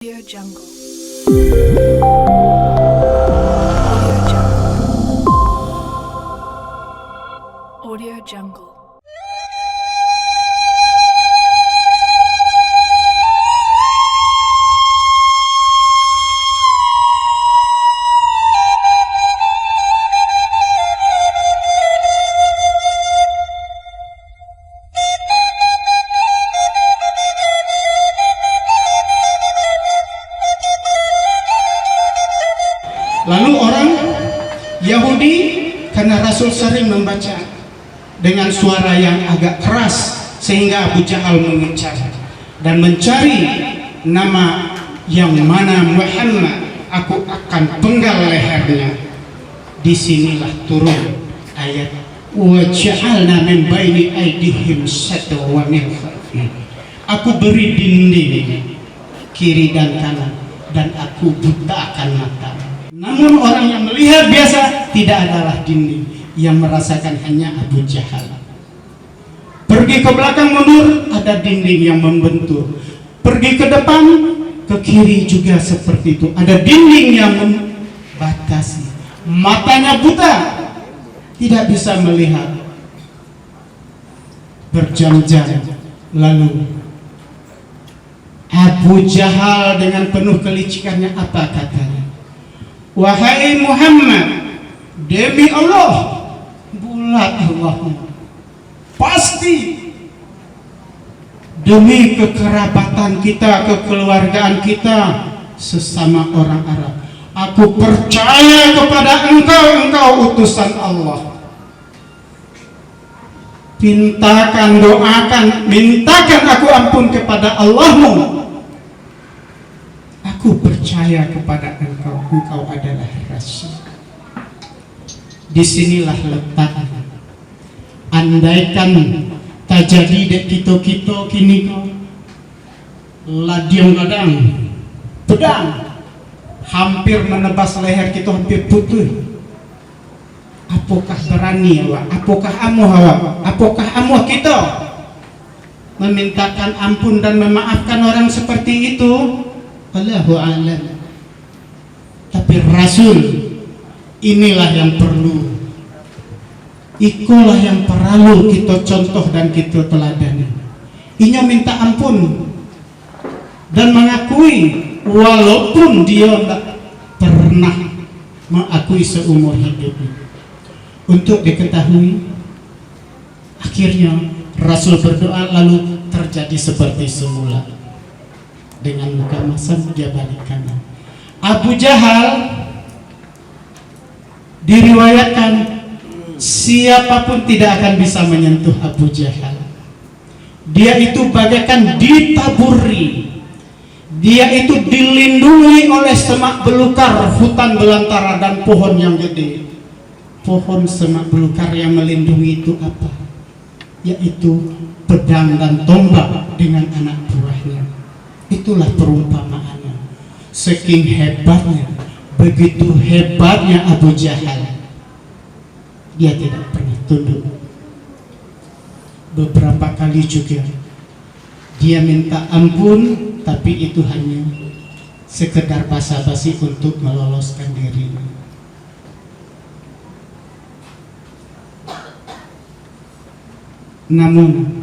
Audio Jungle. Audio Jungle. Audio Jungle. Lalu orang Yahudi, karena Rasul sering membaca dengan suara yang agak keras, sehingga Abu Jahal mengejar dan mencari nama yang mana Muhammad, aku akan penggal lehernya. Disinilah turun ayat wa ja'alna min baini aydihim sadda wa min khalfihim. Aku beri dinding kiri dan kanan, dan aku butakan mata. Namun orang yang melihat biasa tidak adalah dinding, yang merasakan hanya Abu Jahal. Pergi ke belakang mundur, ada dinding yang membentur. Pergi ke depan, ke kiri juga seperti itu, ada dinding yang membatasi. Matanya buta, tidak bisa melihat. Berjam-jam lalu Abu Jahal dengan penuh kelicikannya apa katanya? Wahai Muhammad, demi Allah, bulat Allahmu, pasti demi kekerabatan kita, kekeluargaan kita sesama orang Arab, aku percaya kepada engkau utusan Allah. Mintakan aku ampun kepada Allahmu. Aku percaya kepada engkau adalah Rasul. Disinilah letak. Andaikan tajadi dek kita kini kau ladiang gadang pedang hampir menebas leher kita, hampir putus. Apakah berani awak? Apakah amuh awak? Apakah amuh kita memintakan ampun dan memaafkan orang seperti itu? Allahu a'lam. Tapi Rasul inilah yang perlu, ikulah yang perlu kita contoh dan kita teladani. Inya minta ampun dan mengakui walaupun dia tidak pernah mengakui seumur hidupnya. Untuk diketahui, akhirnya Rasul berdoa lalu terjadi seperti semula. Dengan muka masam dia balik kanan. Abu Jahal diriwayatkan siapapun tidak akan bisa menyentuh Abu Jahal. Dia itu bagaikan ditaburi. Dia itu dilindungi oleh semak belukar, hutan belantara dan pohon yang gede. Pohon semak belukar yang melindungi itu apa? Yaitu pedang dan tombak dengan anak buahnya. Itulah perumpamaannya. Saking hebatnya, begitu hebatnya Abu Jahal, dia tidak pernah tunduk. Beberapa kali juga dia minta ampun, tapi itu hanya sekedar basa-basi untuk meloloskan dirinya. Namun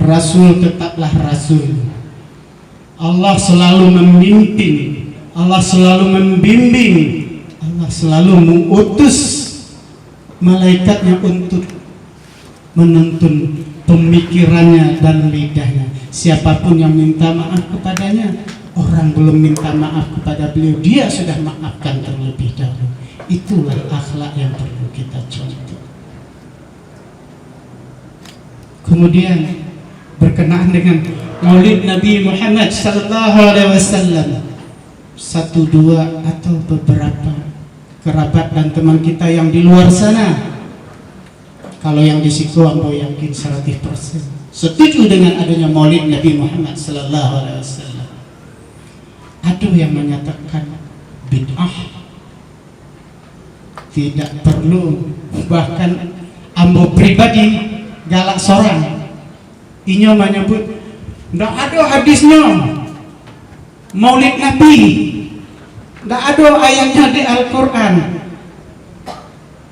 Rasul tetaplah Rasul. Allah selalu memimpin, Allah selalu membimbing, Allah selalu mengutus malaikatnya untuk menuntun pemikirannya dan lidahnya. Siapapun yang minta maaf kepadanya, orang belum minta maaf kepada beliau, dia sudah maafkan terlebih dahulu. Itulah akhlak yang perlu kita contoh. Kemudian berkenaan dengan Maulid Nabi Muhammad sallallahu alaihi wasallam, satu dua atau beberapa kerabat dan teman kita yang di luar sana, kalau yang di situ ambo yakin 100% setuju dengan adanya Maulid Nabi Muhammad sallallahu alaihi wasallam. Ada yang menyatakan bid'ah, tidak perlu, bahkan ambo pribadi galak sorang. Inyo menyebut ndak ada hadisnya. Maulid Nabi, tidak ada ayatnya di Al-Quran.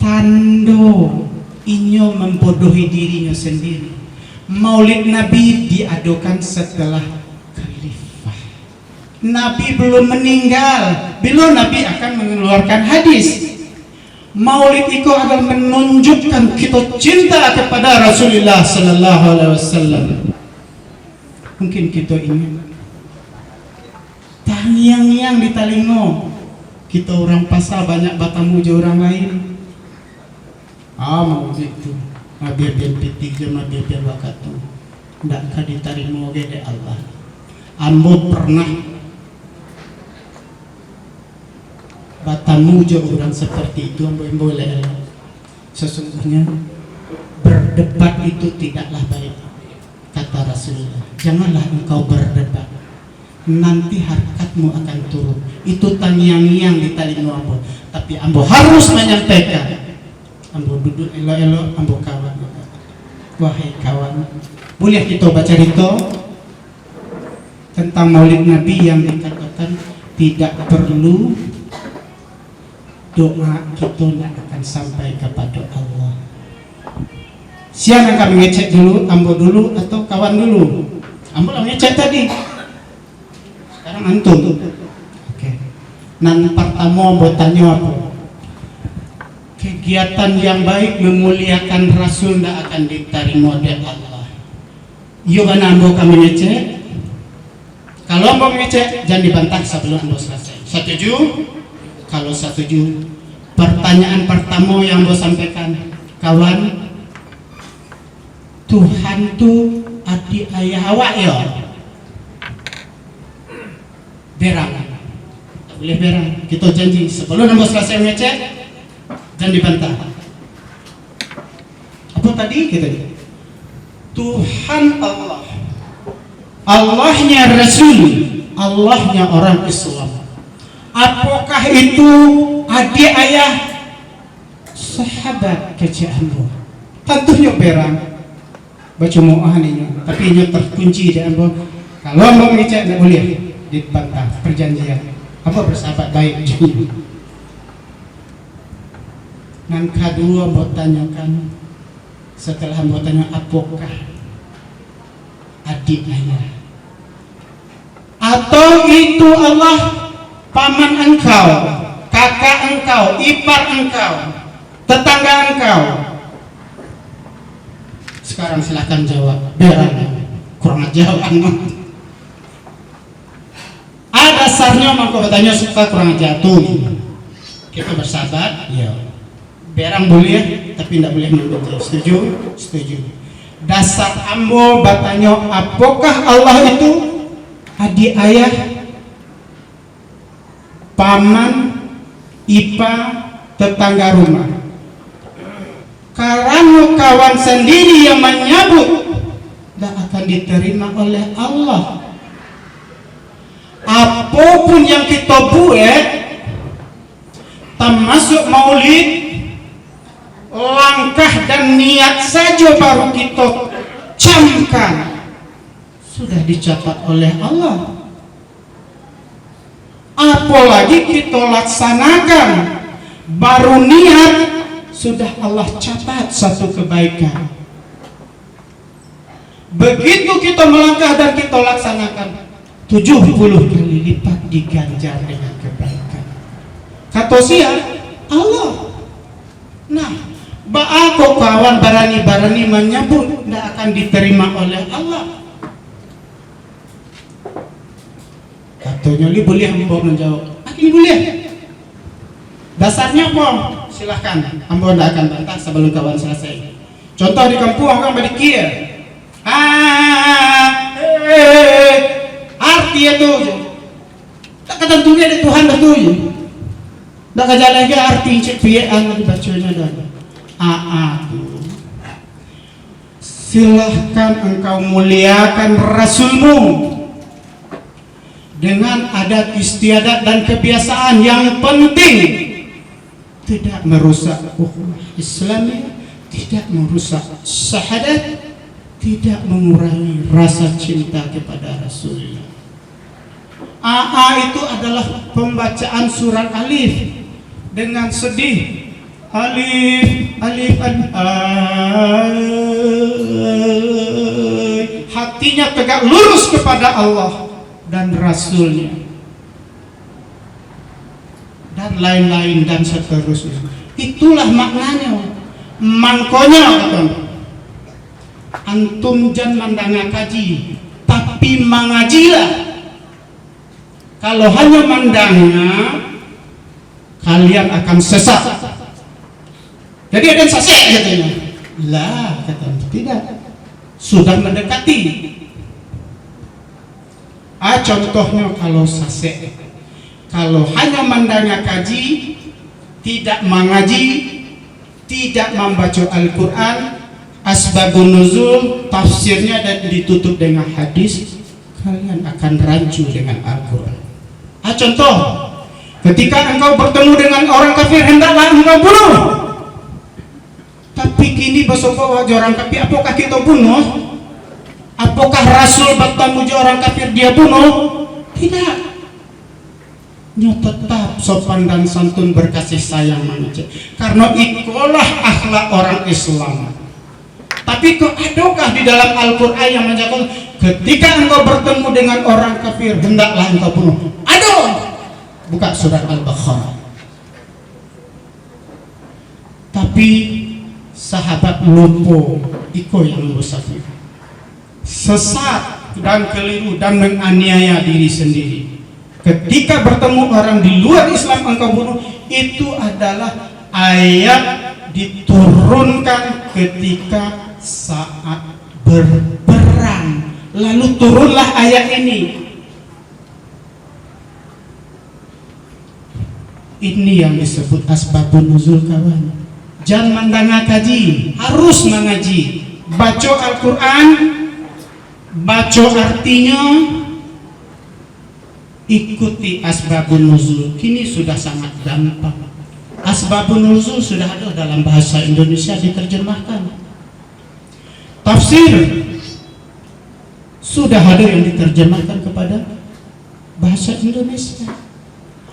Tando inyo membodohi dirinya sendiri. Maulid Nabi diadakan setelah khalifah. Nabi belum meninggal, belum Nabi akan mengeluarkan hadis. Maulid itu adalah menunjukkan kita cinta kepada Rasulullah Sallallahu Alaihi Wasallam. Mungkin kita ingin tangiyang-yang di talingo, kita orang pasar banyak batamuja orang lain. Mau gitu, biar tiga, biar wakatu, tidak akan diterima oleh Allah. Ambo pernah batamuja orang seperti itu, ambo boleh. Sesungguhnya berdebat itu tidaklah baik, kata Rasulullah. Janganlah engkau berdebat, nanti harkatmu akan turun. Itu tangiyang-yang di talingo ambo. Tapi ambo harus menyampaikan. Ambo duduk elo-elo, ambo kawan. Wahai kawan, boleh kita baca cerita tentang Maulid Nabi yang dikatakan tidak perlu doa kita tidak akan sampai kepada Allah. Siapa yang kami ngecek dulu, ambo dulu atau kawan dulu? Ambo lah ngecek tadi. Sekarang antum. Oke. Nan pertama ambo tanya apa? Kegiatan yang baik memuliakan Rasul tidak akan diterima oleh Allah. Yuk ambo kami ngecek. Kalau ambo ngecek jangan dibantah sebelum ambo selesai. Setuju? Kalau setuju, pertanyaan pertama yang ambo sampaikan, kawan, Tuhan tu adik ayah awak ya? Berang. Tak boleh berang. Kita janji sebelum ambo selesai ngecek jangan dibantah. Apa tadi kita? Tuhan Allah, Allahnya Rasul, Allahnya orang Islam. Apakah itu adik ayah sahabat kejaanmu? Tentunya berang. Baca mu'ahaninya, tapi ini terkunci di ambo. Kalau ambo ngecek tidak boleh dibantah, perjanjian. Apa bersahabat baik jadi. Dan kedua ambo tanyakan, setelah ambo tanya apakah adik ayah atau itu Allah paman engkau, kakak engkau, ipar engkau, tetangga engkau? Sekarang silahkan jawab. Berang, kurang ajar anu. Ada dasarnya maka bertanya suka kurang ajar tuh. Kita bersahabat, ya. Berang boleh, tapi tidak boleh menurut. Setuju? Setuju. Dasar ambo bertanya apakah Allah itu adik ayah, paman, ipa, tetangga rumah? Karena kawan sendiri yang menyebut tidak akan diterima oleh Allah. Apapun yang kita buat, termasuk maulid, langkah dan niat saja baru kita camkan, sudah dicatat oleh Allah. Apalagi kita laksanakan, baru niat sudah Allah catat satu kebaikan. Begitu kita melangkah dan kita laksanakan, 70 kali lipat diganjar dengan kebaikan. Kata siapa? Allah. Nah, aku kawan barani-barani menyebut tidak akan diterima oleh Allah. Katanya li boleh ambo menjawab. Ini boleh. Dasarnya apa? Silahkan, ambo tidak akan bantah sebelum kawan selesai. Contoh di kampung orang berikir, arti itu tak ketentunya di Tuhan betul. Tak kajar lagi arti cepian dibacanya dah. Silahkan engkau muliakan Rasulmu dengan adat istiadat dan kebiasaan yang penting. Tidak merusak ukhuwah Islamiyah, tidak merusak syahadat, tidak mengurangi rasa cinta kepada Rasulullah. AA itu adalah pembacaan surat alif dengan sedih. Alif, alif, alif, hatinya tegak lurus kepada Allah dan Rasulnya, dan lain-lain dan seterusnya. Itulah maknanya. Mangkonya kata, antum jangan mandanga kaji, tapi mengajilah. Kalau hanya mandanga, kalian akan sesat. Jadi ada yang sesat katanya. Lah, katanya tidak. Sudah mendekati. Contohnya kalau sesat. Kalau hanya mandanga kaji, tidak mengaji, tidak membaca Al-Quran, asbabun nuzul, tafsirnya dan ditutup dengan hadis, kalian akan rancu dengan Al-Quran. Contoh, ketika engkau bertemu dengan orang kafir, hendaklah engkau bunuh. Tapi kini bersobat orang kafir, apakah kita bunuh? Apakah Rasul bertemu orang kafir dia bunuh? Tidak. Nya tetap sopan dan santun, berkasih sayang manusia. Karena itulah akhlak orang Islam. Tapi kok adakah di dalam Al-Quran yang menjadikan ketika engkau bertemu dengan orang kafir hendaklah engkau bunuh? Aduh, buka surat Al-Baqarah. Tapi sahabat lupa, iko yang musafir, sesat dan keliru dan menganiaya diri sendiri. Ketika bertemu orang di luar Islam engkau bunuh, itu adalah ayat diturunkan ketika saat berperang. Lalu turunlah ayat ini. Ini yang disebut asbabun nuzul, kawan. Jangan mandanga kaji, harus mengaji. Baca Al-Quran, baca artinya, ikuti asbabun nuzul. Kini sudah sangat gampang. Asbabun nuzul sudah ada dalam bahasa Indonesia diterjemahkan. Tafsir sudah ada yang diterjemahkan kepada bahasa Indonesia.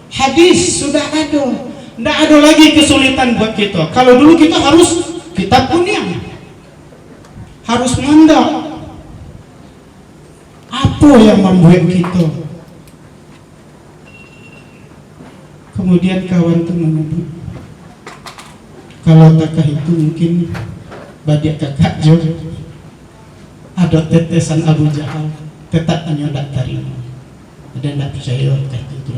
Hadis sudah ada. Tidak ada lagi kesulitan buat kita. Kalau dulu kita harus kitab kuning, harus mandek. Apa yang membuat kita? Kemudian kawan itu menyebut, kalau takah itu mungkin badia kakak jo, ada tetesan Abu Jahal, tetap menyodak tarima. Ada tidak percaya kata itu?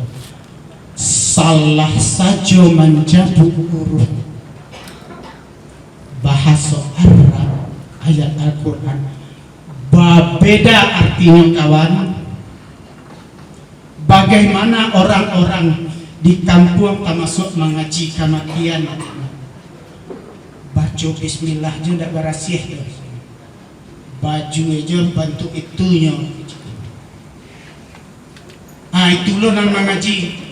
Salah saja menjabuk huruf bahasa Arab ayat Al-Quran, beda artinya kawan. Bagaimana orang-orang di kampung termasuk mengaji kematian, baca bismillah je tak berasih, baju aja bantu itunya. Itulah nama mengaji.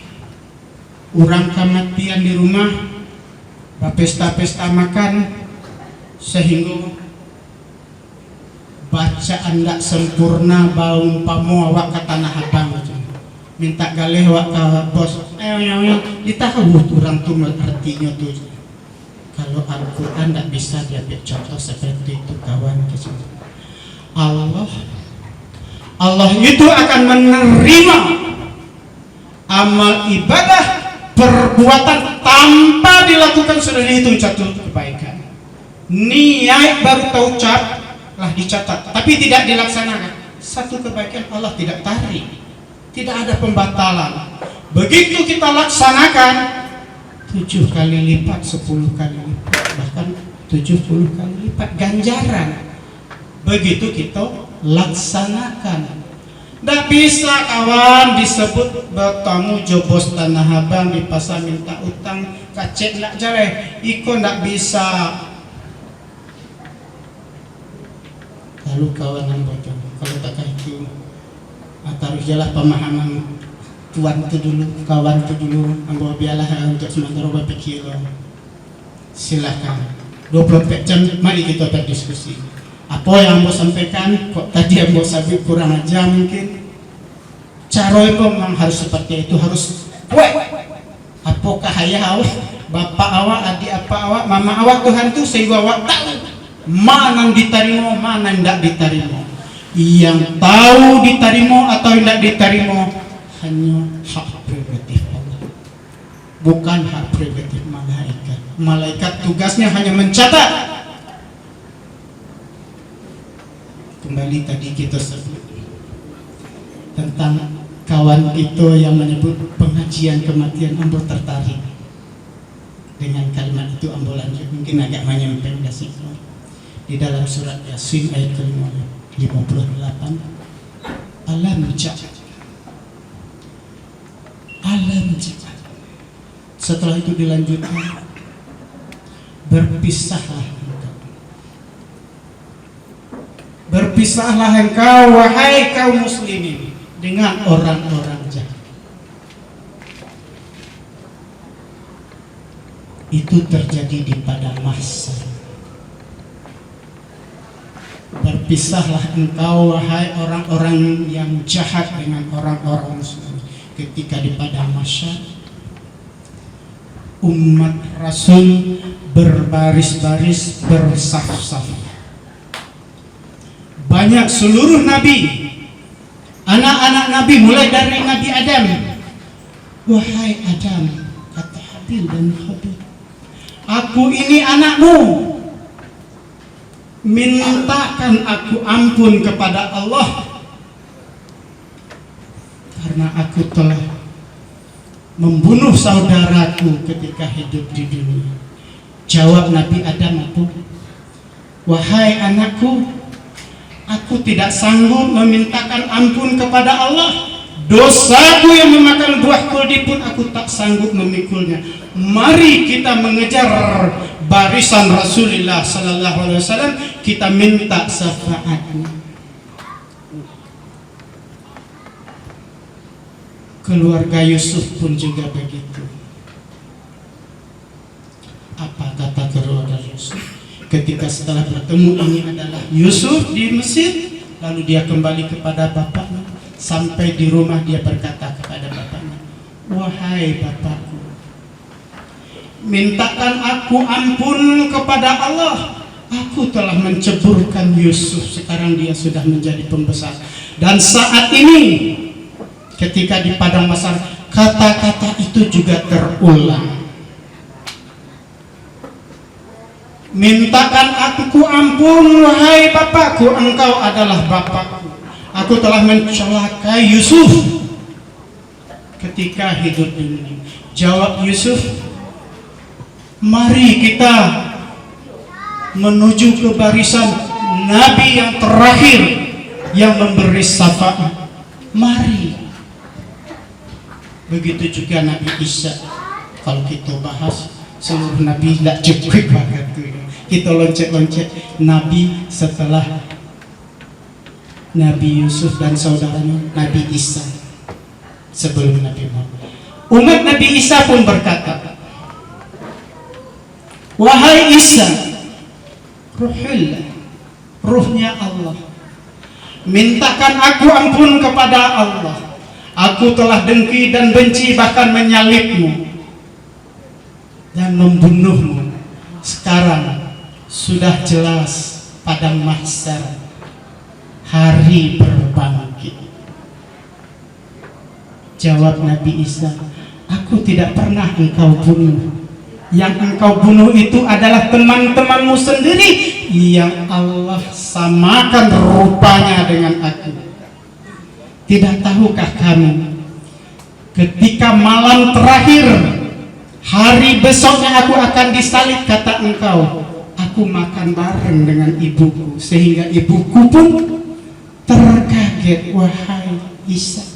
Orang kematian di rumah, pesta-pesta makan, sehingga bacaan tak sempurna, bau pamo awak ke tanah abang aja. Minta galih awak ke bos, ditahu orang tu artinya tu. Kalau Al-Quran tak bisa diambil contoh seperti itu, kawan. Allah itu akan menerima amal ibadah, perbuatan tanpa dilakukan sudah dihitung satu kebaikan. Niat baru terucap lah dicatat, tapi tidak dilaksanakan, satu kebaikan Allah tidak tarik, tidak ada pembatalan. Begitu kita laksanakan 7 kali lipat, 10 kali lipat, bahkan 70 kali lipat ganjaran. Begitu kita laksanakan. Tidak bisa kawan disebut bertemu jobos tanah abang di pasar minta utang kacet nak jare, iko tidak bisa. Lalu kawan yang baca, kalau tak itu taruh jelas pemahaman tuan itu dulu, kawan itu dulu, ambil biarlah untuk sementara berpikir. Silakan 24 jam mari kita berdiskusi. Apa yang mau sampaikan kok tadi yang mau sabit kurang aja mungkin Caroi pun memang harus seperti itu, harus apakah ayah awak, bapak awak, adik apa awak, mama awak, Tuhan tuh sehingga awak tahu mana yang diterima, mana yang tidak diterima. Yang tahu diterima atau tidak diterima hanya hak prerogatif Allah, bukan hak prerogatif malaikat. Malaikat tugasnya hanya mencatat. Kembali tadi kita sebut tentang kawan kita yang menyebut pengajian kematian, ambo tertarik dengan kalimat itu. Ambo lanjut, mungkin agak menyempeng di dalam surat Yasin ayat ke-58, alam ja'al, alam ja'al. Setelah itu dilanjutkan, berpisahlah engkau, berpisahlah engkau wahai kaum muslimin dengan orang-orang jahat. Itu terjadi di padang mahsyar. Berpisahlah engkau wahai orang-orang yang jahat dengan orang-orang muslim ketika di padang mahsyar. Umat Rasul berbaris-baris, bersaf-saf. Banyak seluruh nabi, anak-anak nabi mulai dari Nabi Adam. Wahai Adam, kata Habil dan Habil, aku ini anakmu, mintakan aku ampun kepada Allah karena aku telah membunuh saudaraku ketika hidup di dunia. Jawab Nabi Adam itu, wahai anakku, aku tidak sanggup memintakan ampun kepada Allah. Dosaku yang memakan buah kuldi pun aku tak sanggup memikulnya. Mari kita mengejar barisan Rasulullah Sallallahu Alaihi Wasallam, kita minta syafaatnya. Keluarga Yusuf pun juga begitu. Apa kata keluarga Yusuf ketika setelah bertemu ini adalah Yusuf di Mesir, lalu dia kembali kepada bapaknya. Sampai di rumah dia berkata kepada bapaknya, wahai bapakku, mintakan aku ampun kepada Allah. Aku telah menceburkan Yusuf, sekarang dia sudah menjadi pembesar. Dan saat ini ketika di padang mahsyar, kata-kata itu juga terulang. Mintakan aku ampun wahai bapakku, engkau adalah bapakku. Aku telah mencelakai Yusuf ketika hidup ini. Jawab Yusuf, mari kita menuju ke barisan Nabi yang terakhir yang memberi syafaat. Mari. Begitu juga Nabi Isa. Kalau kita bahas seluruh Nabi tidak cukup banget tuh. Kita loncek-loncek Nabi setelah Nabi Yusuf dan saudaranya Nabi Isa, sebelum Nabi Muhammad. Umat Nabi Isa pun berkata, wahai Isa, ruhullah, ruhnya Allah, mintakan aku ampun kepada Allah. Aku telah dengki dan benci, bahkan menyalibmu dan membunuhmu. Sekarang sudah jelas padang mahsyar, hari berbangkit. Jawab Nabi Isa, aku tidak pernah engkau bunuh. Yang engkau bunuh itu adalah teman-temanmu sendiri yang Allah samakan rupanya dengan aku. Tidak tahukah kamu, ketika malam terakhir, hari besoknya aku akan disalib, kata engkau, aku makan bareng dengan ibuku, sehingga ibuku pun terkaget. Wahai Isa,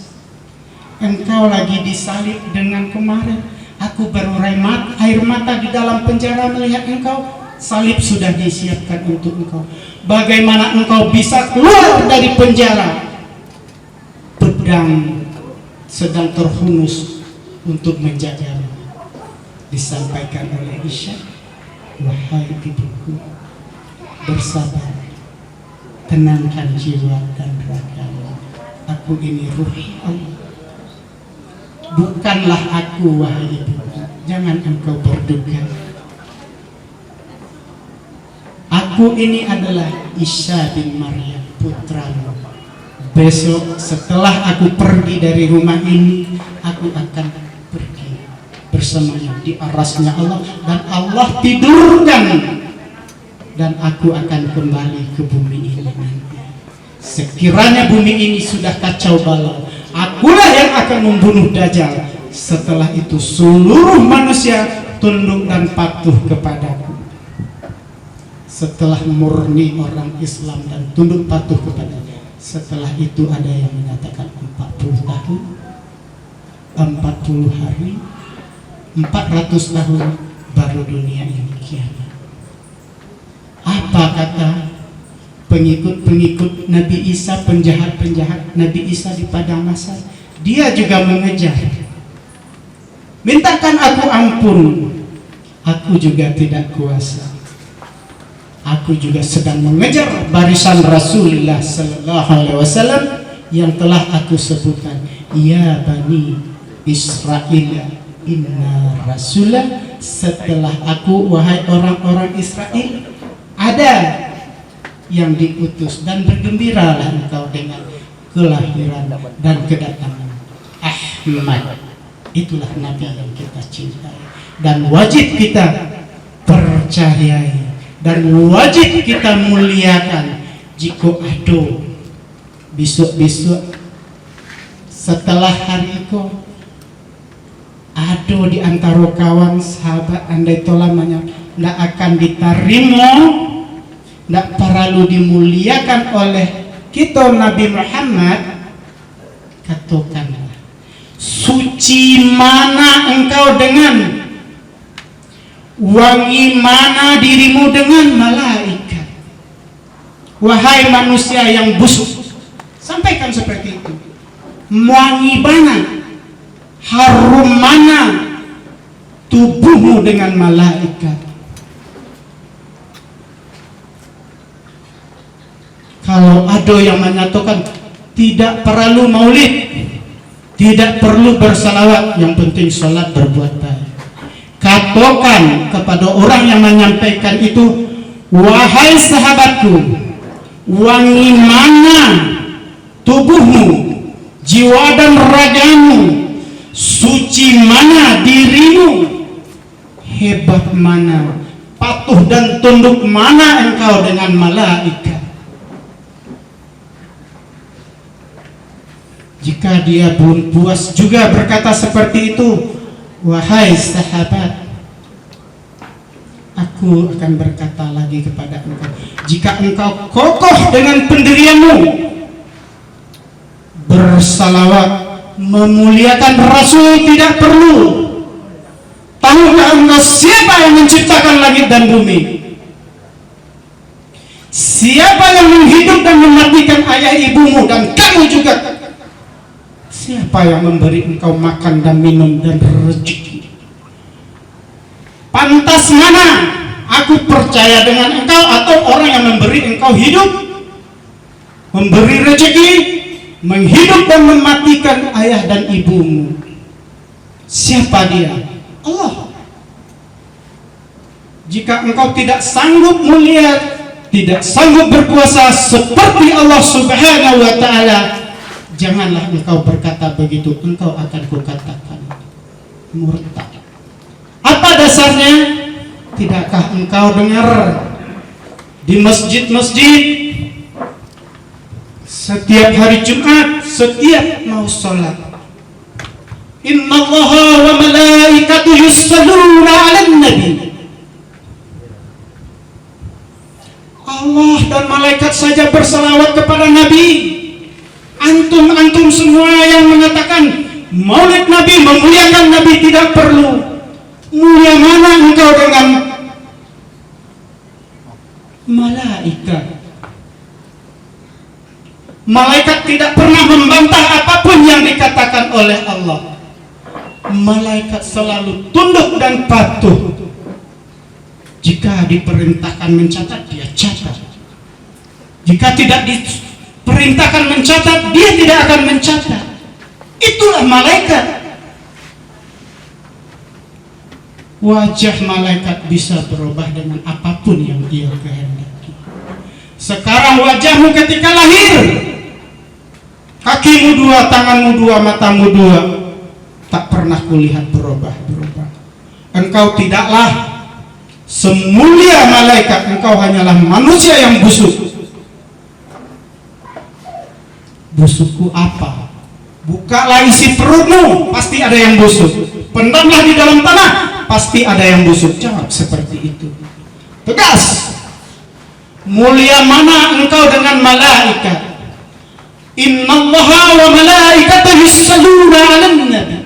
engkau lagi disalib dengan kemarin. Aku berurai air mata di dalam penjara melihat engkau. Salib sudah disiapkan untuk engkau. Bagaimana engkau bisa keluar dari penjara? Pedang sedang terhunus untuk menjagamu. Disampaikan oleh Isa, wahai ibuku, bersabar, tenangkan jiwa dan ragamu. Aku ini ruh Allah. bukanlah aku wahai ibu, jangan engkau berduka. Aku ini adalah Isa bin Maryam, putramu. Besok setelah aku pergi dari rumah ini, aku akan pergi bersamanya di arasnya Allah, dan Allah tidurkan, dan aku akan kembali ke bumi ini nanti. Sekiranya bumi ini sudah kacau balau, akulah yang akan membunuh Dajjal. Setelah itu seluruh manusia tunduk dan patuh kepadaku. Setelah murni orang Islam dan tunduk patuh kepadanya, setelah itu ada yang menyatakan 40 tahun, 40 hari, 400 tahun baru dunia ini kiamat. Apa kata pengikut-pengikut Nabi Isa, penjahat-penjahat Nabi Isa di padang mahsyar? Dia juga mengejar, mintakan aku ampun, aku juga tidak kuasa. Aku juga sedang mengejar barisan Rasulullah sallallahu alaihi wasallam yang telah aku sebutkan. Ya Bani Israel, inna rasulah, setelah aku wahai orang-orang Israel, ada yang diutus, dan bergembiralah engkau dengan kelahiran dan kedatangan Ahmad. Itulah Nabi yang kita cintai dan wajib kita percayai dan wajib kita muliakan. Jika ado besok-besok setelah hari itu ado di antara kawan sahabat andai tolamanya tidak akan diterima, tidak perlu dimuliakan oleh kita Nabi Muhammad, katakanlah, suci mana engkau dengan, wangi mana dirimu dengan malaikat. Wahai manusia yang busuk, sampaikan seperti itu. Wangi mana, harum mana tubuhmu dengan malaikat. Kalau ada yang menyatakan tidak perlu maulid, tidak perlu bersalawat, yang penting sholat berbuat baik, katakan kepada orang yang menyampaikan itu, wahai sahabatku, wangi mana tubuhmu, jiwa dan ragamu, suci mana dirimu, hebat mana, patuh dan tunduk mana engkau dengan malaikat. Jika dia belum puas juga berkata seperti itu, wahai sahabat, aku akan berkata lagi kepada engkau, jika engkau kokoh dengan pendirianmu, bersalawat, memuliakan Rasul tidak perlu, tahukah engkau siapa yang menciptakan langit dan bumi? Siapa yang menghidup dan mematikan ayah ibumu dan kamu juga? Siapa yang memberi engkau makan dan minum dan rezeki? Pantas mana aku percaya dengan engkau atau orang yang memberi engkau hidup, memberi rezeki, menghidup dan mematikan ayah dan ibumu? Siapa dia? Allah. Jika engkau tidak sanggup mulia, tidak sanggup berpuasa seperti Allah Subhanahu wa ta'ala, janganlah engkau berkata begitu, engkau akan kukatakan murtad. Apa dasarnya? Tidakkah engkau dengar di masjid-masjid setiap hari Jumat, setiap mau sholat, innallaha wa malaikatuhu yusalluna 'alan nabi, Allah dan malaikat saja bersalawat kepada Nabi. Antum semua yang mengatakan maulid Nabi, memuliakan Nabi tidak perlu. Mulia mana engkau dengan malaikat? Malaikat tidak pernah membantah apapun yang dikatakan oleh Allah. Malaikat selalu tunduk dan patuh. Jika diperintahkan mencatat, dia catat. Jika tidak diperintahkan mencatat, dia tidak akan mencatat. Itulah malaikat. wajah malaikat bisa berubah dengan apapun yang ia kehendaki. Sekarang wajahmu ketika lahir, kakimu dua, tanganmu dua, matamu dua, tak pernah kulihat berubah-berubah. Engkau tidaklah semulia malaikat, engkau hanyalah manusia yang busuk. Busukku apa? Bukalah isi perutmu, pasti ada yang busuk. Pendamlah di dalam tanah, pasti ada yang busuk. Jawab seperti itu. Tegas. Mulia mana engkau dengan malaikat? Innallaha wa malaikatahu yusalluna 'alan nabi.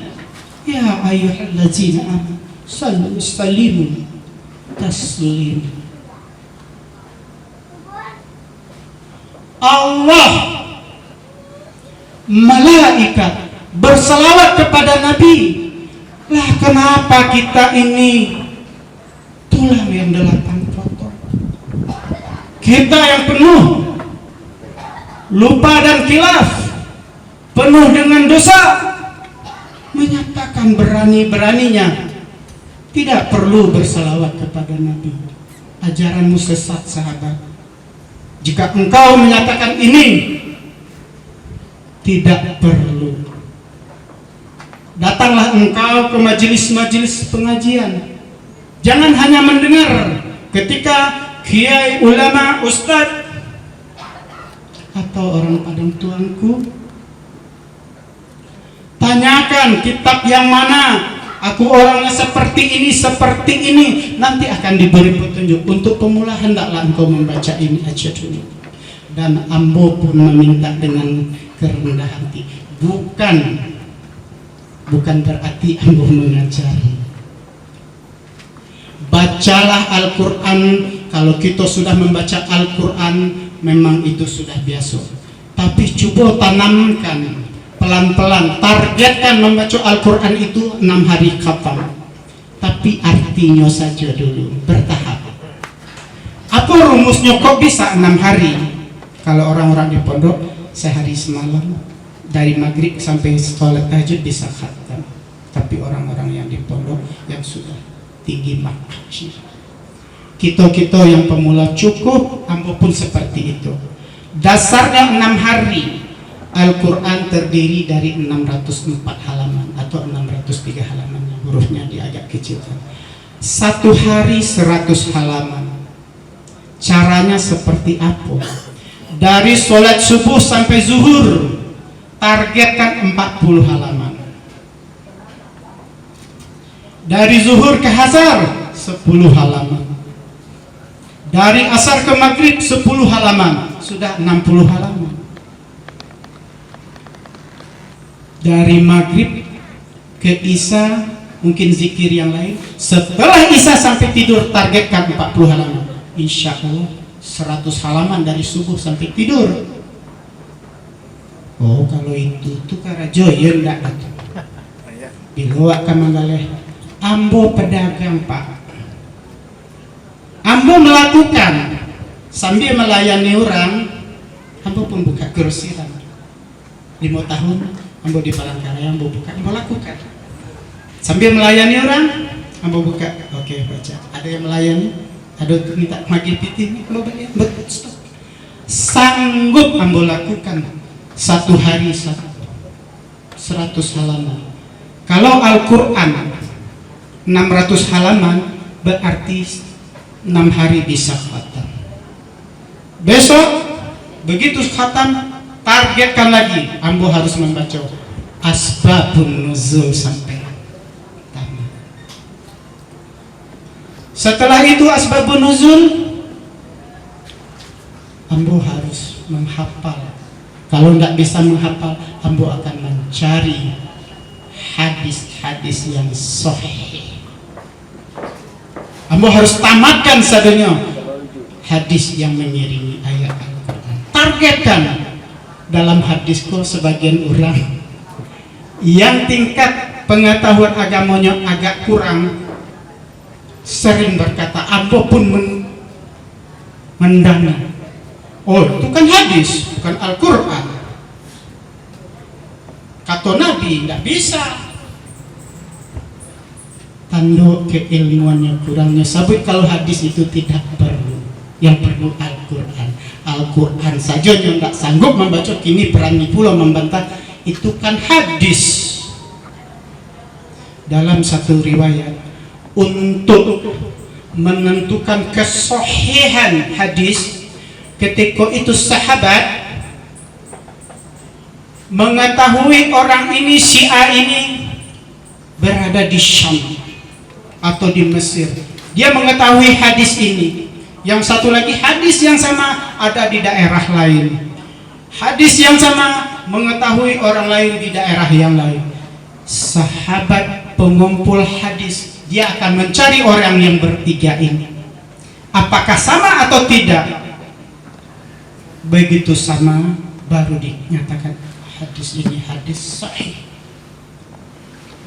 Ya ayyuhallazina amanu sallu sallimu taslim. Allah, malaikat berselawat kepada Nabi. Lah kenapa kita ini tulang yang 8 potong? Kita yang penuh lupa dan khilaf, penuh dengan dosa, menyatakan berani-beraninya tidak perlu berselawat kepada Nabi. Ajaranmu sesat, sahabat. Jika engkau menyatakan ini, tidak perlu. Datanglah engkau ke majelis-majelis pengajian. Jangan hanya mendengar ketika kiai, ulama, ustadz atau orang Padang tuanku tanyakan kitab yang mana, aku orangnya seperti ini, nanti akan diberi petunjuk. Untuk pemula hendaklah engkau membaca ini aja dulu. Dan ambo pun meminta dengan kerendah hati, bukan berarti ambo mengajari. Bacalah Al-Quran. Kalau kita sudah membaca Al-Quran, memang itu sudah biasa. Tapi coba tanamkan pelan-pelan, targetkan membaca Al-Quran itu 6 hari khatam. Tapi artinya saja dulu, bertahap. Apa rumusnya kok bisa 6 hari? Kalau orang-orang di pondok sehari semalam, dari maghrib sampai sholat tahajud bisa khatam. Tapi orang-orang yang di pondok yang sudah tinggi makna, kita yang pemula cukup, ambo pun seperti itu. Dasarnya 6 hari. Al-Quran terdiri dari 604 halaman atau 603 halaman, hurufnya di agak kecilkan. 1 hari 100 halaman. Caranya seperti apa? Dari sholat subuh sampai zuhur, targetkan 40 halaman. Dari zuhur ke asar 10 halaman. Dari asar ke maghrib 10 halaman, sudah 60 halaman. Dari maghrib ke isya mungkin zikir yang lain. Setelah isya sampai tidur targetkan 40 halaman. Insya Allah 100 halaman dari subuh sampai tidur. Oh, kalau itu tuh karajo ya ndak itu. Dibawa ke Manggaleh. Ambo pedagang, Pak. Ambo melakukan sambil melayani orang. Ambo pun buka grosiran 5 tahun. Ambo di Palangkaraya, ambo buka, ambo lakukan sambil melayani orang. Ambo buka, oke, baca. Ada yang melayani, ada minta magil piti, ambo bayar, stop. Sanggup ambo lakukan 1 hari 100 halaman. Kalau Al-Quran 600 halaman, berarti 6 hari bisa khatam. Besok begitu khatam, targetkan lagi, ambo harus membaca asbabun nuzul sampai tamat. Setelah itu asbabun nuzul, ambo harus menghafal. Kalau tidak bisa menghafal, ambo akan mencari hadis-hadis yang sahih. Ambo harus tamatkan sadanya hadis yang mengiringi ayat Al-Quran. Targetkan. Dalam hadisku sebagian orang yang tingkat pengetahuan agamanya agak kurang sering berkata, ambo pun mendana. Oh, itu kan hadis, bukan Al-Quran. Kata Nabi, tidak bisa. ando keilmuannya kurangnya sabut kalau hadis itu tidak perlu, yang perlu Al-Quran. Al-Quran saja yang nggak sanggup membaca, kini berani pula membantah itu kan hadis. Dalam satu riwayat, untuk menentukan kesohihan hadis, ketika itu sahabat mengetahui orang ini, si A ini berada di Syam atau di Mesir, dia mengetahui hadis ini. Yang satu lagi hadis yang sama ada di daerah lain, hadis yang sama mengetahui orang lain di daerah yang lain. Sahabat pengumpul hadis, dia akan mencari orang yang bertiga ini, apakah sama atau tidak. Begitu sama baru dinyatakan hadis ini hadis sahih.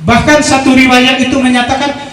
Bahkan satu riwayat itu menyatakan